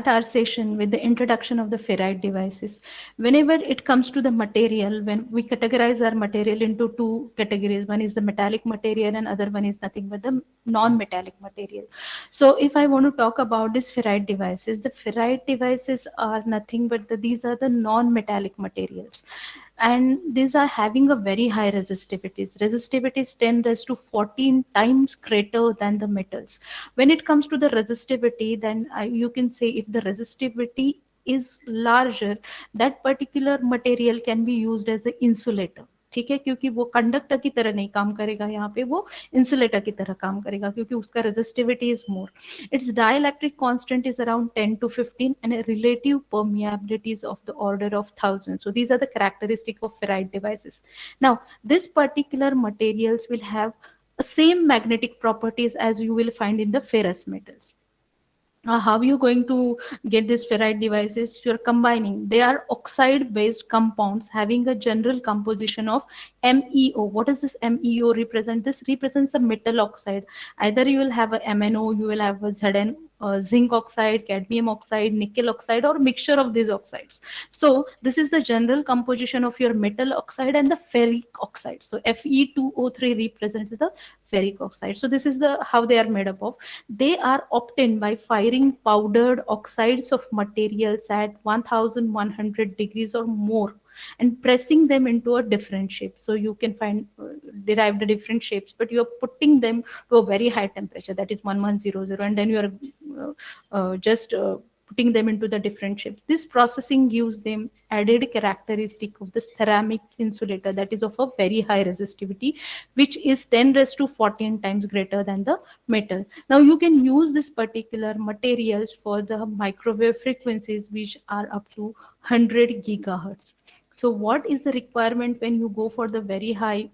our session with the introduction of the ferrite devices. Whenever it comes to the material, when we categorize our material into two categories, one is the metallic material and other one is nothing but the non-metallic material. So if I want to talk about these ferrite devices, the ferrite devices are nothing but these are the non-metallic materials, and these are having a very high resistivities. Resistivity is 10 raised to 14 times greater than the metals. When it comes to the resistivity, then you can say if the resistivity is larger, that particular material can be used as an insulator. ठीक है, क्योंकि वो conductor की तरह नहीं काम करेगा, यहाँ पे वो इंसुलेटर की तरह काम करेगा क्योंकि उसका resistivity is more. Its dielectric constant is around 10 to 15 and a relative permeability is of the order of 1000. So these are the characteristics of ferrite devices. Now, this particular materials will have the same magnetic properties as you will find in the ferrous metals. How are you going to get these ferrite devices? You're combining. They are oxide-based compounds having a general composition of MEO. What does this MEO represent? This represents a metal oxide. Either you will have a MNO, you will have a Zn, zinc oxide, cadmium oxide, nickel oxide, or mixture of these oxides. So this is the general composition of your metal oxide and the ferric oxide. So Fe2O3 represents the ferric oxide. So this is the how they are made up of. They are obtained by firing powdered oxides of materials at 1100 degrees or more and pressing them into a different shape. So you can find derive the different shapes, but you are putting them to a very high temperature, that is 1100, and then you are just putting them into the different shapes. This processing gives them added characteristic of the ceramic insulator, that is of a very high resistivity, which is 10 raised to 14 times greater than the metal. Now you can use this particular materials for the microwave frequencies which are up to 100 gigahertz. So what is the requirement when you go for the very high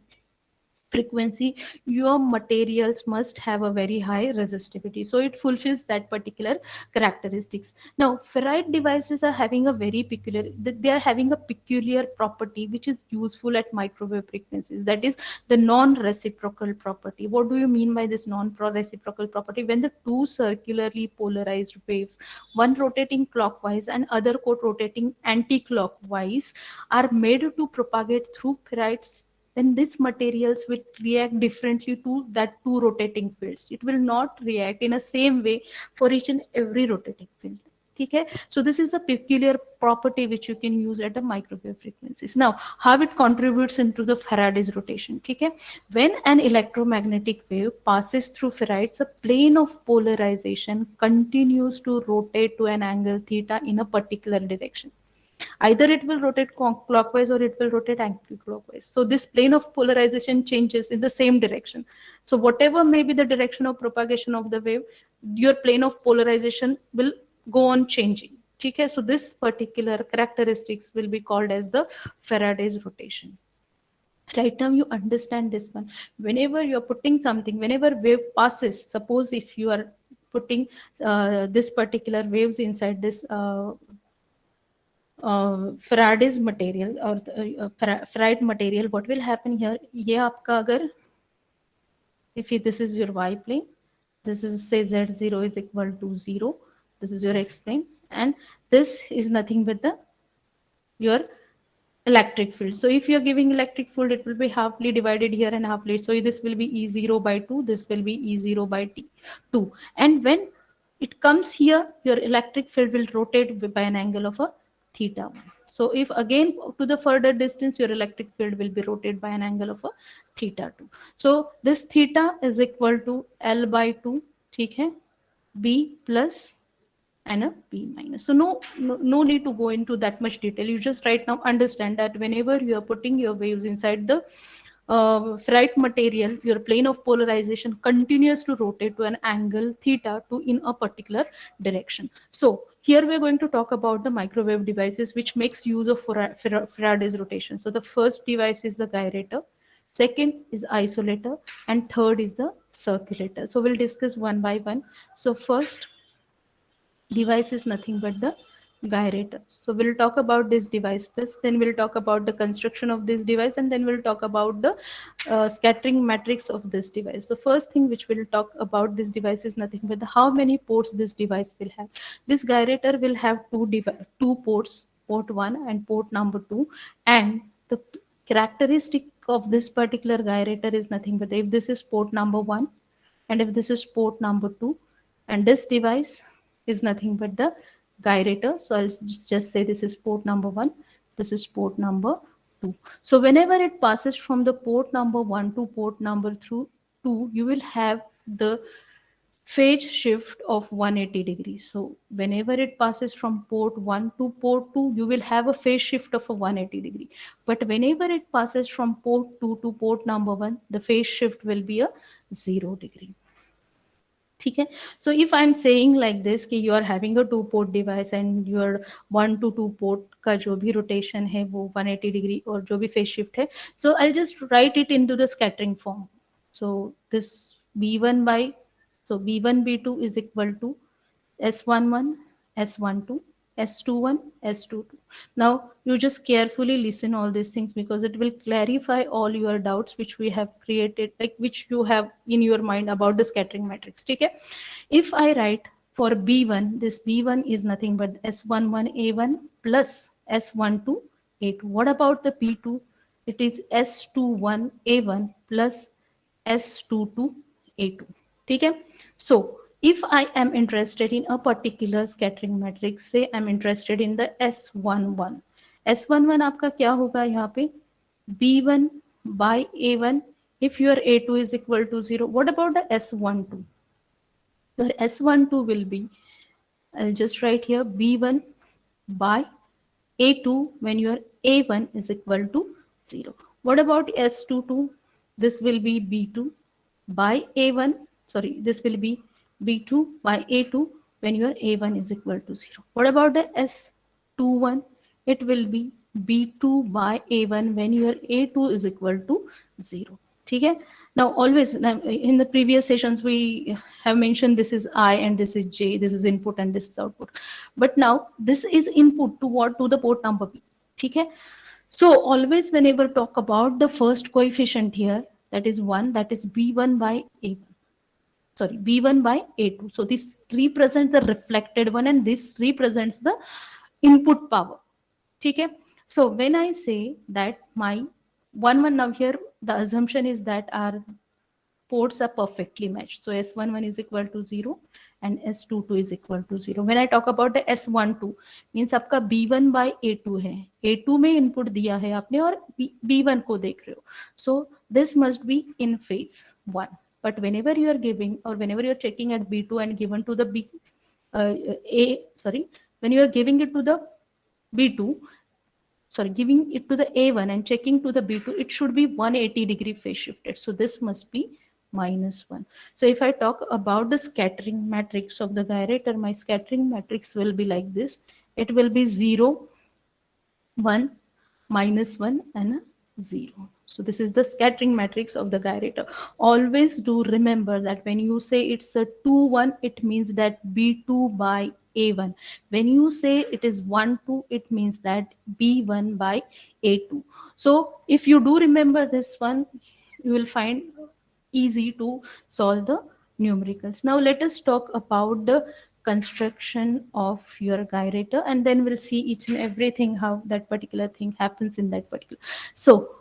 frequency? Your materials must have a very high resistivity, so it fulfills that particular characteristics. Now ferrite devices are having a very peculiar, they are having a peculiar property which is useful at microwave frequencies, that is the non-reciprocal property. What do you mean by this non-reciprocal property? When the two circularly polarized waves, one rotating clockwise and other rotating anti-clockwise, are made to propagate through ferrites, then these materials will react differently to that two rotating fields. It will not react in a same way for each and every rotating field. Okay, so this is a peculiar property which you can use at the microwave frequencies. Now, how it contributes into the Faraday's rotation? Okay, when an electromagnetic wave passes through ferrites, a plane of polarization continues to rotate to an angle theta in a particular direction. Either it will rotate clockwise or it will rotate anti-clockwise. So this plane of polarization changes in the same direction. So whatever may be the direction of propagation of the wave, your plane of polarization will go on changing. Okay, so this particular characteristics will be called as the Faraday's rotation. Right now you understand this one. Whenever you are putting something, whenever wave passes, suppose if you are putting this particular waves inside this Faraday's material or ferrite material, what will happen here? ये आपका अगर if this is your y plane, this is say z0 is equal to 0. This is your x plane, and this is nothing but the your electric field. So if you're giving electric field, it will be halfly divided here and halfly. So this will be E0 by 2. This will be E0 by T2. And when it comes here, your electric field will rotate by an angle of a theta 1. So if again to the further distance, your electric field will be rotated by an angle of a theta 2. So this theta is equal to L by 2. ठीक है? B plus and a B minus. So no need to go into that much detail. You just right now understand that whenever you are putting your waves inside the ferrite material, your plane of polarization continues to rotate to an angle theta to in a particular direction. So here we are going to talk about the microwave devices which makes use of Faraday's rotation. So the first device is the gyrator, second is isolator, and third is the circulator. So we'll discuss one by one. So first device is nothing but the gyrator. So we'll talk about this device first, then we'll talk about the construction of this device, and then we'll talk about the scattering matrix of this device. The first thing which we'll talk about this device is nothing but how many ports this device will have. This gyrator will have two ports, port 1 and port number 2, and the characteristic of this particular gyrator is nothing but if this is port number 1 and if this is port number 2, and this device is nothing but the gyrator. So I'll just say this is port number 1, this is port number 2. So whenever it passes from the port number 1 to port number 2, you will have the phase shift of 180 degrees. So whenever it passes from port 1 to port 2, you will have a phase shift of a 180 degree. But whenever it passes from port 2 to port number 1, the phase shift will be a 0 degree. ठीक है. So if I'm saying like this कि you are having a two port device and your 1 to 2 port का जो भी rotation है वो 180 degree और जो भी phase shift है, so I'll just write it into the scattering form. So this B1 by, so B1 B2 is equal to S11 S12 S21 S22. Now you just carefully listen all these things because it will clarify all your doubts which we have created, like which you have in your mind about the scattering matrix. Okay, if I write for B1, this B1 is nothing but S11A1 plus S12A2. What about the P2? It is S21A1 plus S22A2. Okay, so if I am interested in a particular scattering matrix, say I'm interested in the S11. S11 आपका क्या होगा यहाँ पे? B1 by A1 if your A2 is equal to 0. What about the S12? Your S12 will be, I'll just write here B1 by A2 when your A1 is equal to 0. What about S22? This will be B2 by A1, sorry, this will be B2 by A2 when your A1 is equal to 0. What about the S21? It will be B2 by A1 when your A2 is equal to 0. Okay? Now always in the previous sessions we have mentioned this is I and this is J, this is input and this is output. But now this is input to what? To the port number B. Okay? So always whenever talk about the first coefficient here, that is 1, that is B1 by A1. Sorry, B1 by A2. So this represents the reflected one and this represents the input power. Okay? So when I say that my 1 now here, the assumption is that our ports are perfectly matched. So S11 is equal to 0 and S22 is equal to 0. When I talk about the S12 means आपका B1 by A2 है, A2 में input दिया है आपने और B1 को देख रहे हो. So this must be in phase 1. But whenever you are giving or whenever you are checking at B2 and given to the when you are giving it to the B2, sorry, giving it to the A1 and checking to the B2, it should be 180 degree phase shifted. So this must be -1. So if I talk about the scattering matrix of the gyrator, my scattering matrix will be like this. It will be 0, 1, -1 and 0. So this is the scattering matrix of the gyrator. Always do remember that when you say it's a 2, 1, it means that B2 by A1. When you say it is 1, 2, it means that B1 by A2. So if you do remember this one, you will find easy to solve the numericals. Now let us talk about the construction of your gyrator and then we'll see each and everything how that particular thing happens in that particular. So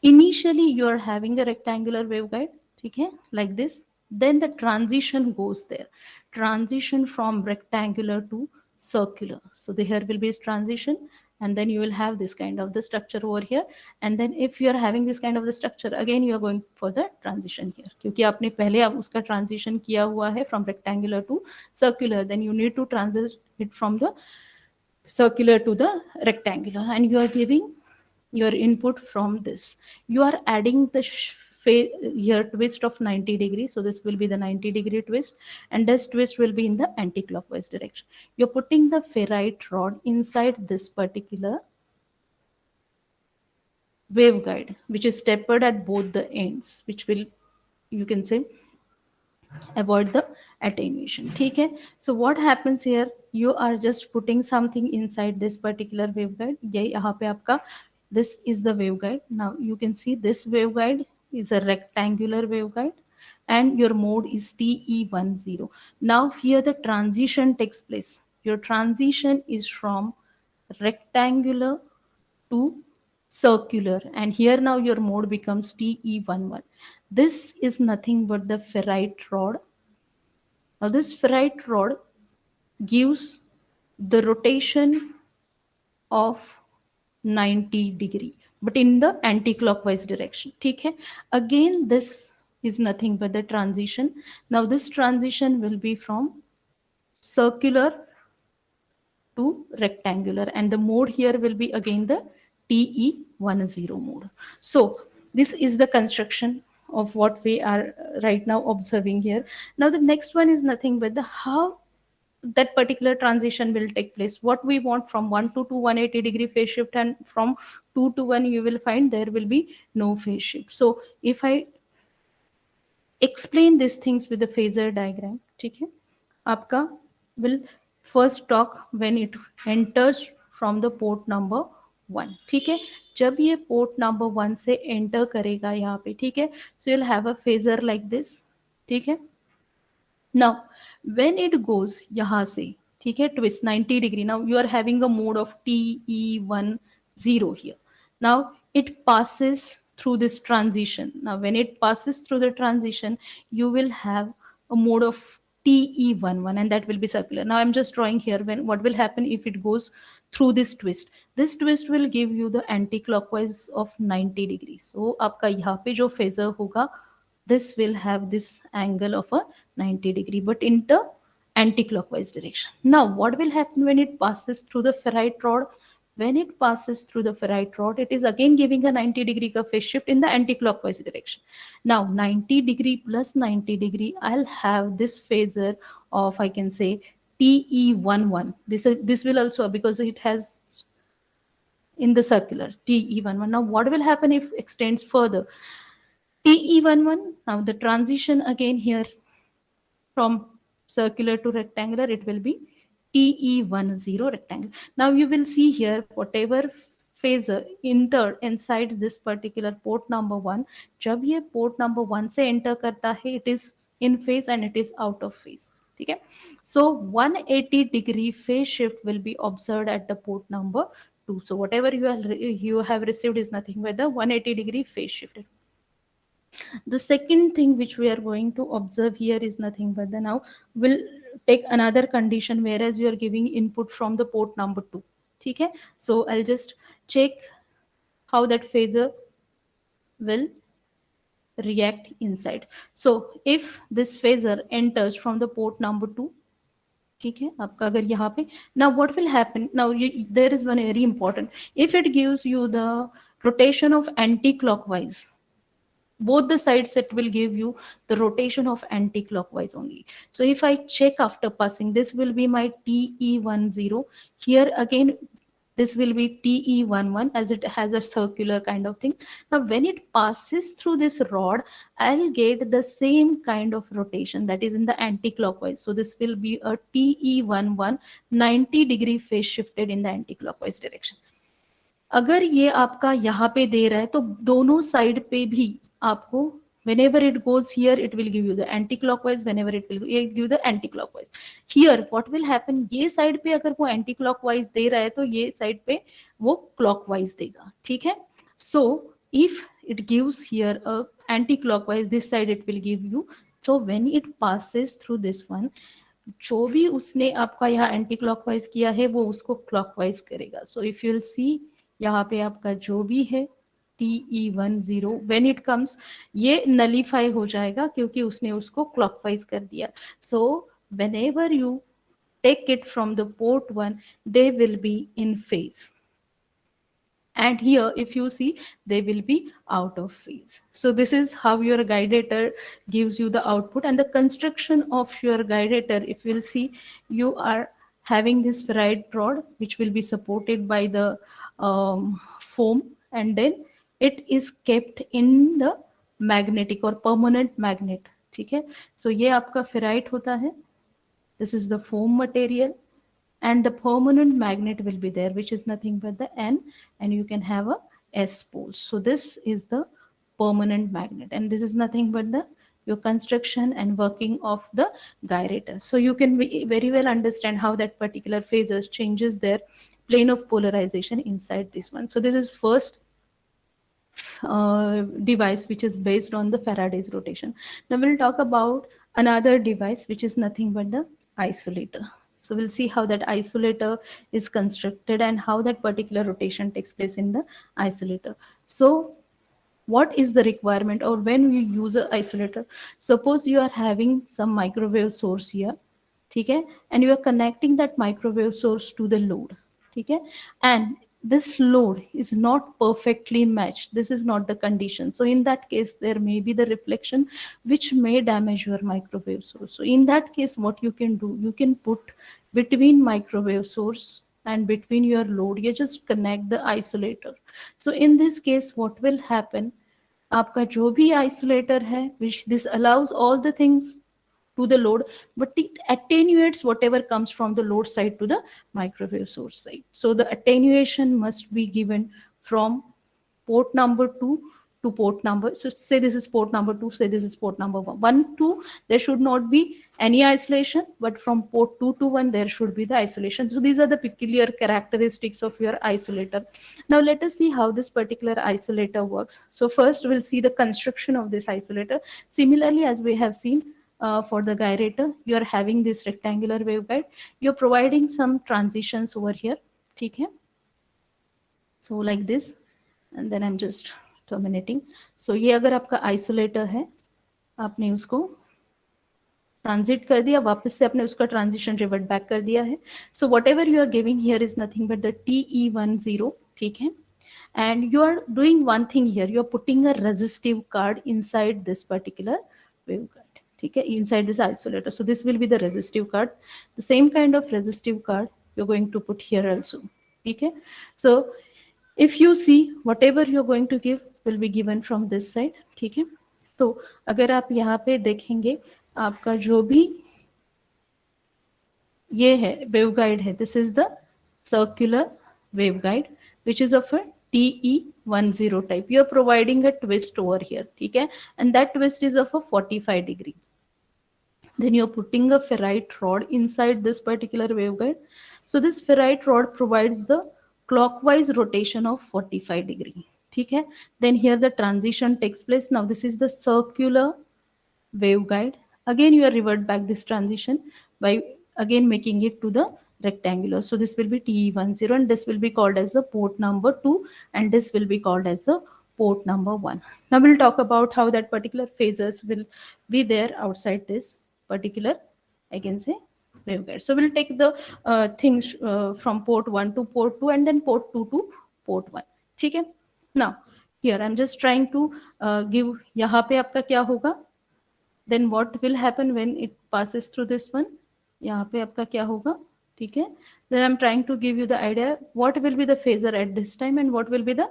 initially you are having a rectangular waveguide, okay, like this. Then the transition goes there. Transition from rectangular to circular. So here will be transition and then you will have this kind of the structure over here. And then if you are having this kind of the structure, again you are going for the transition here. क्योंकि आपने पहले आप उसका transition किया हुआ है from rectangular to circular, then you need to transit it from the circular to the rectangular and you are giving your input from this. You are adding the here twist of 90 degrees. So this will be the 90 degree twist and this twist will be in the anti-clockwise direction. You're putting the ferrite rod inside this particular waveguide which is tapered at both the ends, which will, you can say, avoid the attenuation. ठीक है? So what happens here, you are just putting something inside this particular waveguide. ये यहाँ पे आपका, this is the waveguide. Now you can see this waveguide is a rectangular waveguide and your mode is TE10. Now here the transition takes place. Your transition is from rectangular to circular, and here now your mode becomes TE11. This is nothing but the ferrite rod. Now this ferrite rod gives the rotation of 90 degree, but in the anti-clockwise direction. ठीक है? Again, this is nothing but the transition. Now this transition will be from circular to rectangular, and the mode here will be again the TE10 mode. So this is the construction of what we are right now observing here. Now the next one is nothing but the how that particular transition will take place. What we want from 1 to 2, 180-degree phase shift, and from 2 to 1 you will find there will be no phase shift. So if I explain these things with the phasor diagram, ठीक है, आपका will first talk when it enters from the port number 1. ठीक है, जब ये port number 1 से enter करेगा यहाँ पे, ठीक है, so you'll have a phasor like this. ठीक है, now when it goes यहाँ से, ठीक है, twist 90 degree. Now you are having a mode of TE10 here. Now it passes through this transition. Now when it passes through the transition, you will have a mode of TE11, and that will be circular. Now I'm just drawing here when what will happen if it goes through this twist. This twist will give you the anti-clockwise of 90 degrees. So आपका यहाँ पे जो phasor होगा, this will have this angle of a 90 degree, but in the anti-clockwise direction. Now what will happen when it passes through the ferrite rod? When it passes through the ferrite rod, it is again giving a 90 degree phase shift in the anti-clockwise direction. Now 90 degree plus 90 degree, I'll have this phasor of, I can say, TE11. This will also, because it has in the circular TE11. Now what will happen if it extends further? TE11, now the transition again here from circular to rectangular, it will be TE10 rectangle. Now you will see here whatever phasor entered inside this particular port number 1, जब ये port number 1 से enter करता है, it is in phase and it is out of phase. ठीक है? So 180 degree phase shift will be observed at the port number 2. So whatever you have received is nothing but the 180 degree phase shift. The second thing which we are going to observe here is nothing but the, now we'll take another condition whereas you are giving input from the port number 2. Okay, so I'll just check how that phasor will react inside. So if this phasor enters from the port number 2, ठीक है, आपका अगर यहाँ पे, now what will happen, now there is one very important, if it gives you the rotation of anti-clockwise, both the sides, it will give you the rotation of anti-clockwise only. So if I check after passing, this will be my TE10. Here again, this will be TE11 as it has a circular kind of thing. Now when it passes through this rod, I'll get the same kind of rotation that is in the anti-clockwise. So this will be a TE11, 90 degree phase shifted in the anti-clockwise direction. अगर ये आपका यहाँ पे दे रहा है तो दोनों side पे भी आपको whenever it goes here it will give you the anti-clockwise, whenever it will give you the anti-clockwise. Here what will happen, ये साइड पे अगर वो anti-clockwise दे रहा है तो ये साइड पे वो clockwise देगा. ठीक है, so if it gives here a anti-clockwise, this side it will give you. So when it passes through this one, जो भी उसने आपका यहाँ एंटी क्लॉकवाइज किया है वो उसको क्लॉकवाइज करेगा. So if you will see यहाँ पे आपका जो भी है TE10 व्हेन इट कम्स, ये नलीफाई हो जाएगा क्योंकि उसने उसको क्लॉकवाइज कर दिया. So whenever you take it from the port 1, they will be in phase. And here if you see, they will be out of phase. So this is how your guidator gives you the output. And the construction of your guidator, if you'll see, you are having this ferrite rod which will be supported by the foam, and then it is kept in the magnetic or permanent magnet. ठीक है. So ये आपका ferrite होता है. This is the foam material, and the permanent magnet will be there, which is nothing but the N, and you can have a S pole. So this is the permanent magnet, and this is nothing but the your construction and working of the gyrator. So you can very well understand how that particular phasors changes their plane of polarization inside this one. So this is first device which is based on the Faraday's rotation. Now we'll talk about another device which is nothing but the isolator. So we'll see how that isolator is constructed and how that particular rotation takes place in the isolator. So what is the requirement, or when we use an isolator? Suppose you are having some microwave source here, ठीक है, and you are connecting that microwave source to the load, ठीक है, and this load is not perfectly matched. This is not the condition. So in that case, there may be the reflection which may damage your microwave source. So in that case, what you can do, you can put between microwave source and between your load, you just connect the isolator. So in this case, what will happen, आपका जो भी isolator है, which this allows all the things to the load, but it attenuates whatever comes from the load side to the microwave source side. So the attenuation must be given from port number 2 to port number, so say this is port number 2, say this is port number 1, 2, there should not be any isolation, but from port 2 to 1 there should be the isolation. So these are the peculiar characteristics of your isolator. Now let us see how this particular isolator works. So first we'll see the construction of this isolator. Similarly, as we have seen, for the gyrator, you are having this rectangular waveguide, you're providing some transitions over here, ठीक है, so like this, and then I'm just terminating. So ये अगर आपका isolator है, आपने उसको transit कर दिया, वापस से आपने उसका ट्रांजिशन रिवर्ट बैक कर दिया है. So whatever you are giving here is nothing but the TE10, ठीक है, and you are doing one thing here, you are putting a resistive card inside this particular waveguide, ठीक है, inside this isolator. So this will be the resistive card, the same kind of resistive card you're going to put here also, ठीक है. So if you see, whatever you're going to give will be given from this side, ठीक है. तो अगर आप यहाँ पे देखेंगे, आपका जो भी ये है वेवगाइड है, this is the circular waveguide which is of a TE10 type. You are providing a twist over here, ठीक है, and that twist is of a 45 degree. Then you're putting a ferrite rod inside this particular waveguide. So this ferrite rod provides the clockwise rotation of 45 degree, ठीक है. Then here the transition takes place. Now this is the circular waveguide. Again you are revert back this transition by again making it to the rectangular. So this will be TE10, and this will be called as the port number 2, and this will be called as the port number 1. Now we'll talk about how that particular phasors will be there outside this particular, I can say, waveguide. So we'll take the things from port 1 to port 2, and then port 2 to port 1, ठीक है. Now here I'm just trying to give, यहाँ पे आपका क्या होगा, then what will happen when it passes through this one, यहाँ पे आपका क्या होगा, ठीक है. Then I'm trying to give you the idea what will be the phasor at this time and what will be the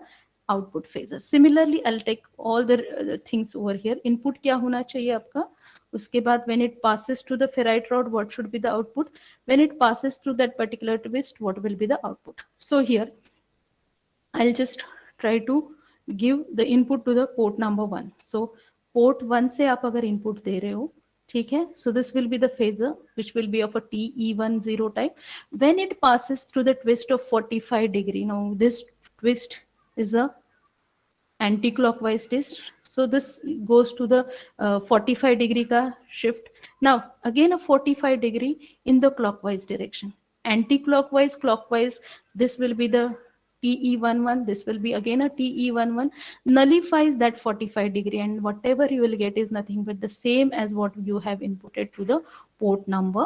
output phasor. Similarly, I'll take all the things over here. Input क्या होना चाहिए आपका, उसके बाद when it passes to the ferrite rod, what should be the output, when it passes through that particular twist, what will be the output. So here I'll just try to give the input to the port number 1. So port 1 से आप अगर input दे रहे हो, ठीक है, so this will be the phasor which will be of a TE10 type. When it passes through the twist of 45 degree, now this twist is a anti-clockwise twist, so this goes to the 45 degree ka shift. Now again a 45 degree in the clockwise direction, anti-clockwise, clockwise, this will be the TE11, this will be again a TE11, nullifies that 45 degree, and whatever you will get is nothing but the same as what you have inputted to the port number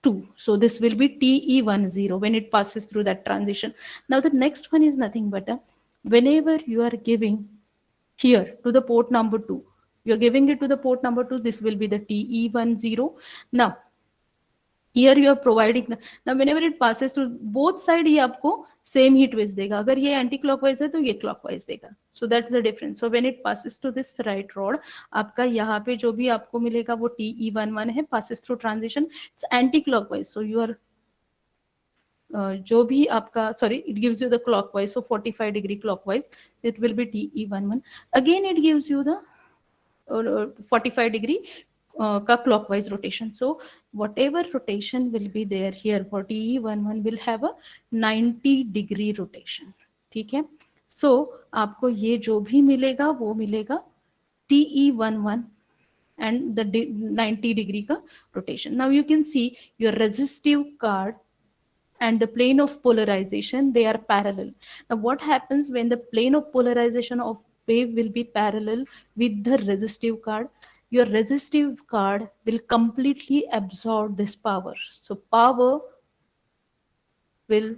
2. So this will be TE10 when it passes through that transition. Now the next one is nothing but whenever you are giving here to the port number 2, you are giving it to the port number 2, this will be the TE10. Now here you are providing now whenever it passes through both side ये आपको same ही twist देगा, अगर ये anti clockwise है तो ये clockwise देगा. So that's the difference. So when it passes through this ferrite rod, आपका यहाँ पे जो भी आपको मिलेगा वो TE11 है, passes through transition, it's anti clockwise. So you are जो भी आपका sorry it gives you the clockwise, so 45 degree clockwise it will be TE11. Again it gives you the 45 degree का clockwise rotation. So whatever rotation will be there here for TE11 will have a 90 degree rotation. ठीक है. So आपको ये जो भी मिलेगा वो मिलेगा TE11 and the 90 degree का rotation. Now you can see your resistive card and the plane of polarization, they are parallel. Now what happens when the plane of polarization of wave will be parallel with the resistive card? Your resistive card will completely absorb this power. So power will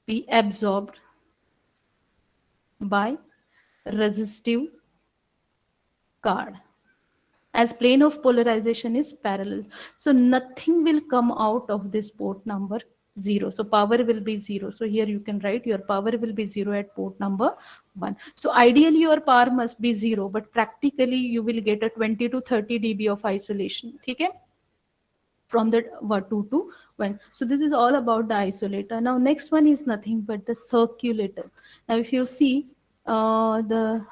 be absorbed by resistive card, as plane of polarization is parallel. So nothing will come out of this port number 0. So power will be 0. So here you can write your power will be 0 at port number 1. So ideally your power must be 0, but practically you will get a 20 to 30 dB of isolation. Okay? From that 2 to 1. So this is all about the isolator. Now next one is nothing but the circulator. Now if you see the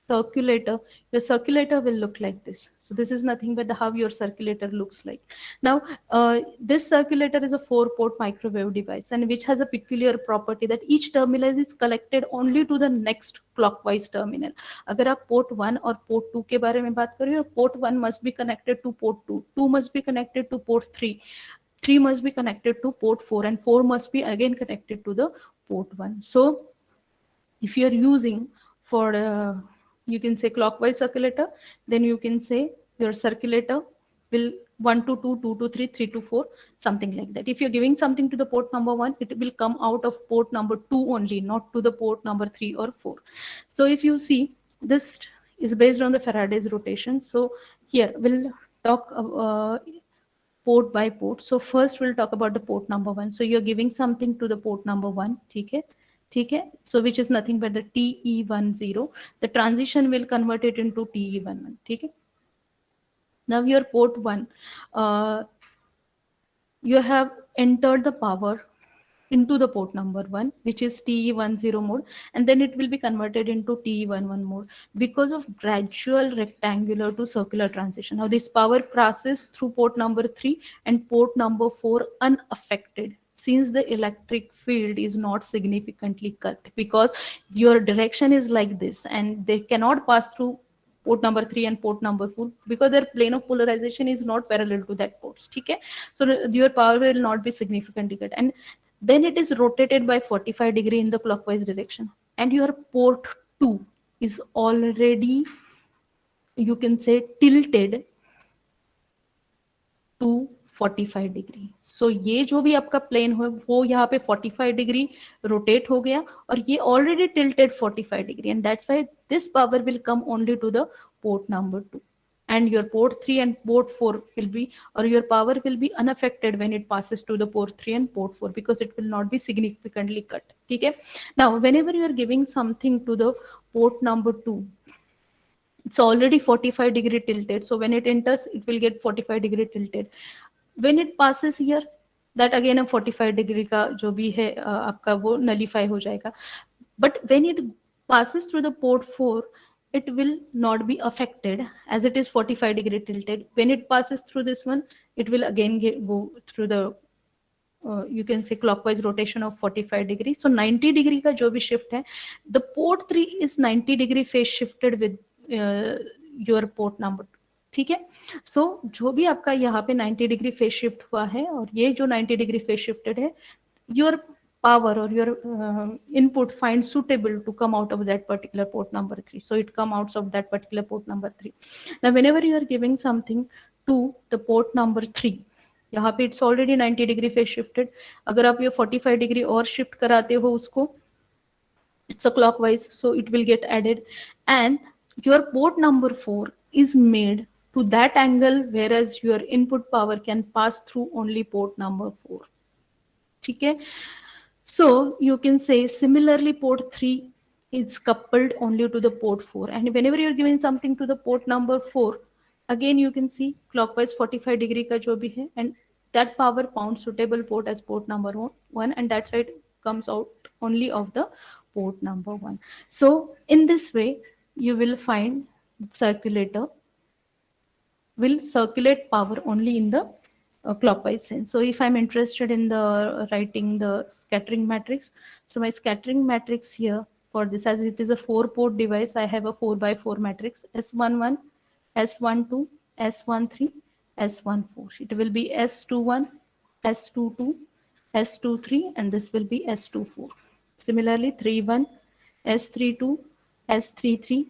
circulator, your circulator will look like this. So this is nothing but how your circulator looks like. Now this circulator is a 4-port microwave device, and which has a peculiar property that each terminal is connected only to the next clockwise terminal. अगर आप port 1 और port 2 के बारे में बात कर रहे हो, port 1 must be connected to port 2, 2 must be connected to port 3, 3 must be connected to port 4, and 4 must be again connected to the port 1. So if you are using for you can say clockwise circulator, then you can say your circulator will 1 to 2, 2 to 3, 3 to 4, something like that. If you're giving something to the port number 1, it will come out of port number 2 only, not to the port number 3 or 4. So if you see, this is based on the Faraday's rotation. So here we'll talk port by port. So first we'll talk about the port number 1. So you're giving something to the port number 1, okay? So which is nothing but the TE10. The transition will convert it into TE11, okay? Now your port 1, you have entered the power into the port number 1, which is TE10 mode, and then it will be converted into TE11 mode because of gradual rectangular to circular transition. Now this power passes through port number 3 and port number 4 unaffected, since the electric field is not significantly cut, because your direction is like this and they cannot pass through port number 3 and port number 4 because their plane of polarization is not parallel to that ports. Okay? So your power will not be significantly cut, and then it is rotated by 45 degree in the clockwise direction, and your port 2 is already, you can say, tilted to 45 degree. So ये जो भी आपका plane हो वो यहाँ पे 45 degree rotate हो गया और ये already tilted 45 degree, and that's why this power will come only to the port number 2, and your port 3 and port 4 will be, or your power will be unaffected when it passes to the port 3 and port 4, because it will not be significantly cut. Okay? Now whenever you are giving something to the port number 2, it's already 45 degree tilted, so when it enters it will get 45 degree tilted. When it passes here, that again a 45 degree का जो भी है आपका वो nullify हो जाएगा. But when it passes through the port 4, it will not be affected as it is 45 degree tilted. When it passes through this one, it will again go through the you can say clockwise rotation of 45 degree. So 90 degree का जो भी shift है, the port 3 is 90 degree phase shifted with your port number 2. ठीक है? सो जो भी आपका यहाँ पे 90 डिग्री फेज शिफ्ट हुआ है और ये जो 90 डिग्री फेज शिफ्टेड है, your power or your input finds suitable to come out of that particular port number 3, so it come out of that particular port number 3. Now whenever you are giving something to the port number 3, यहाँ पे it's already 90 degree phase shifted, अगर आप ये 45 degree और shift कराते हो उसको, it's a clockwise, so it will get added, and your port number 4 is made to that angle, whereas your input power can pass through only port number 4. Okay? So you can say similarly port 3 is coupled only to the port 4, and whenever you're giving something to the port number 4, again you can see clockwise 45 degree ka jo bhi hai, and that power found suitable port as port number 1, and that's why it comes out only of the port number 1. So in this way you will find circulator will circulate power only in the clockwise sense. So if I'm interested in the writing the scattering matrix, so my scattering matrix here for this, as it is a 4-port device, I have a 4 by 4 matrix S11, S12, S13, S14. It will be S21, S22, S23, and this will be S24. Similarly, 31, S32, S33,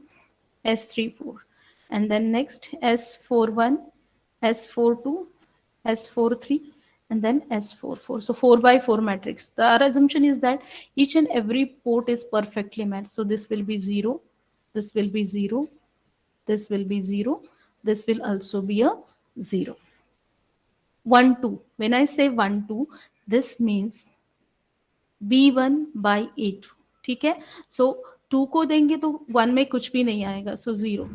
S34, and then next S41, S42, S43, and then S44. So 4 by 4 matrix. Our assumption is that each and every port is perfectly matched. So this will be 0, this will be 0, this will be 0, this will also be a 0. 1, 2. When I say 1, 2, this means B1 by A2. ठीक है, सो 2 को देंगे तो 1 में कुछ भी नहीं आएगा, सो 0.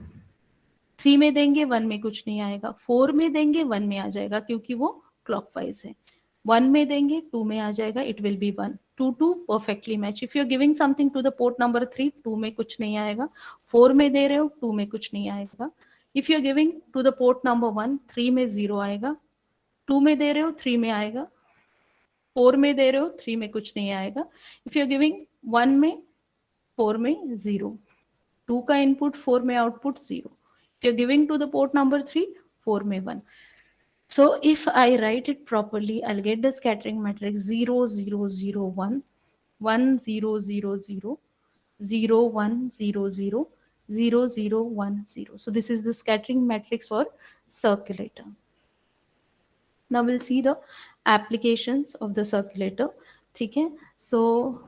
3 में देंगे 1 में कुछ नहीं आएगा, 4 में देंगे 1 में आ जाएगा क्योंकि वो क्लॉकवाइज है, 1 में देंगे 2 में आ जाएगा, it will be 1. 2 2 perfectly match. If you are giving something to the port number 3, 2 में कुछ नहीं आएगा, 4 में दे रहे हो 2 में कुछ नहीं आएगा. If you are giving to the port number 1, 3 में 0 आएगा, 2 में दे रहे हो 3 में आएगा, 4 में दे रहे हो 3 में कुछ नहीं आएगा. इफ यू आर गिविंग 1 में 4 में 0, 2 का इनपुट 4 में output 0. If you're giving to the port number 3, 4 में 1. So if I write it properly, I'll get the scattering matrix 0 0 0 1 1 0 0 0 0 1 0 0 0 0 1 0. So this is the scattering matrix for circulator. Now we'll see the applications of the circulator. Okay, so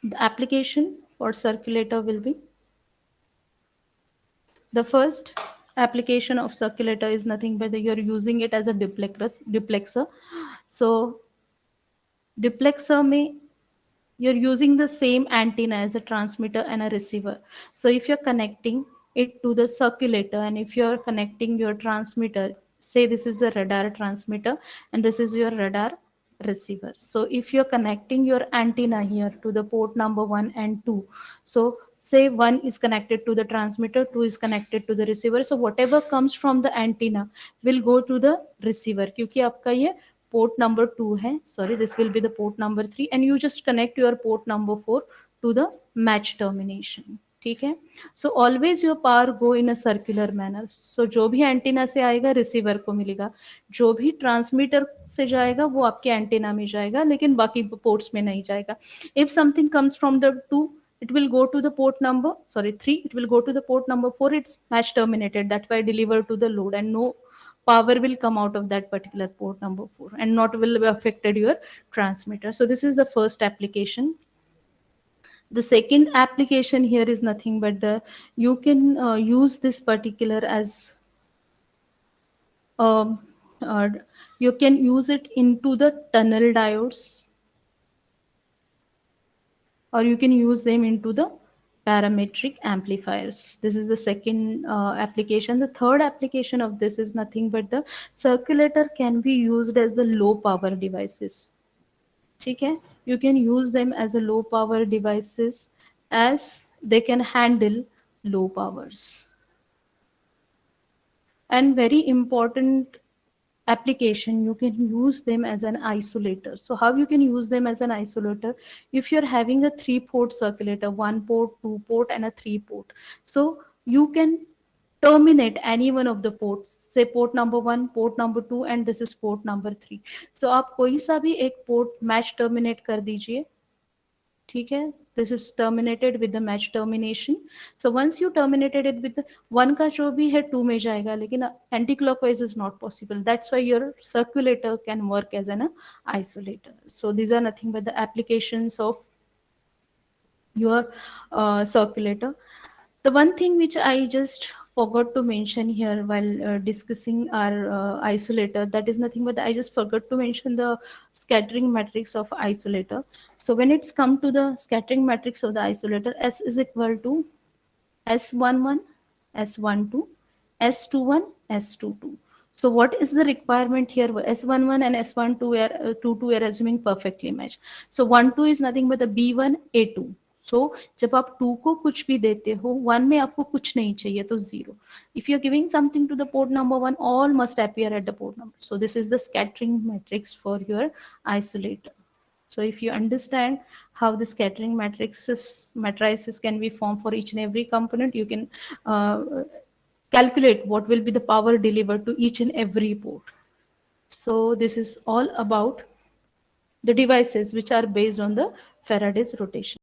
the application for circulator will be, the first application of circulator is nothing but you're using it as a duplexer. So duplexer may, you're using the same antenna as a transmitter and a receiver. So if you're connecting it to the circulator, and if you're connecting your transmitter, say this is a radar transmitter and this is your radar receiver. So if you're connecting your antenna here to the port number 1 and 2, so say 1 is connected to the transmitter, 2 is connected to the receiver, so whatever comes from the antenna will go to the receiver. क्योंकि आपका ये port number 2 है, sorry, this will be the port number 3, and you just connect your port number 4 to the match termination. ठीक है, so always your power go in a circular manner. So जो भी antenna से आएगा receiver को मिलेगा, जो भी ट्रांसमीटर से जाएगा वो आपके एंटीना में जाएगा, लेकिन बाकी पोर्ट्स में नहीं जाएगा. If something comes from the 2, it will go to the port number, sorry, 3, it will go to the port number 4, it's match terminated, that way deliver to the load, and no power will come out of that particular port number 4, and not will be affected your transmitter. So this is the first application. The second application here is nothing but you can use this particular as you can use it into the tunnel diodes, or you can use them into the parametric amplifiers. This is the second application. The third application of this is nothing but the circulator can be used as the low power devices. Okay, you can use them as a low power devices as they can handle low powers. And very important application, you can use them as an isolator. So how you can use them as an isolator? If you're having a 3-port circulator, 1 port, 2 port, and a 3 port, so you can terminate any one of the ports, say port number 1, port number 2, and this is port number 3. So आप कोई सा भी एक port match terminate कर दीजिए, ठीक है, this is terminated with the match termination. So once you terminated it with 1 का जो भी है 2 में जाएगा, लेकिन anti clockwise is not possible. That's why your circulator can work as an isolator. So these are nothing but the applications of your circulator. The one thing which I just forgot to mention here while discussing our isolator. That is nothing but I just forgot to mention the scattering matrix of isolator. So when it's come to the scattering matrix of the isolator, S is equal to S11, S12, S21, S22. So what is the requirement here? S11 and S12 we are 22 we are assuming perfectly match. So 12 is nothing but the B1 A2. So जब आप 2 को कुछ भी देते हो 1 में आपको कुछ नहीं चाहिए तो 0. If you are giving something to the port number 1, all must appear at the port number. So this is the scattering matrix for your isolator. So if you understand how the scattering matrices can be formed for each and every component, you can calculate what will be the power delivered to each and every port. So this is all about the devices which are based on the Faraday's rotation.